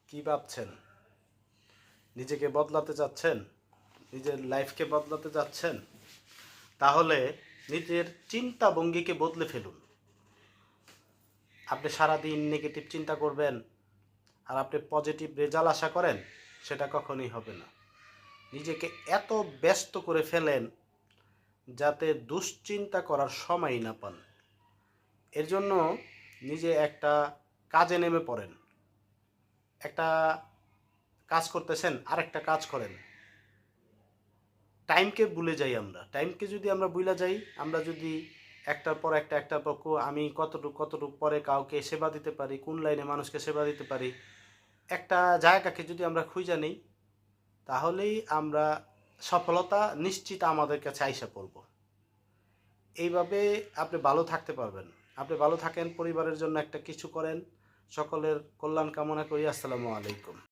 কি ভাবছেন? নিজেকে বদলাতে চাচ্ছেন? নিজের লাইফকে বদলাতে চাচ্ছেন? তাহলে নিজের চিন্তা ভঙ্গিকে বদলে ফেলুন। আপনি সারাদিন নেগেটিভ চিন্তা করবেন আর আপনি পজিটিভ রেজাল্ট আশা করেন, সেটা কখনোই হবে না। নিজেকে এত ব্যস্ত করে ফেলেন যাতে দুশ্চিন্তা করার সময় না পান। এর জন্য নিজে একটা কাজে নেমে পড়েন। একটা কাজ করতেছেন, আরেকটা কাজ করেন। টাইমকে ভুলে যাই আমরা। টাইমকে যদি আমরা ভুলে যাই, আমরা যদি একটার পর আমি কতটুকু পরে কাউকে সেবা দিতে পারি, কোন লাইনে মানুষকে সেবা দিতে পারি, একটা জায়গাকে যদি আমরা খুঁজে নিই, তাহলেই আমরা সফলতা নিশ্চিত আমাদের কাছে আইসা পড়ব। এইভাবে আপনি ভালো থাকতে পারবেন। আপনি ভালো থাকেন, পরিবারের জন্য একটা কিছু করেন। সকলের কল্যাণ কামনা করি। আসসালামু আলাইকুম।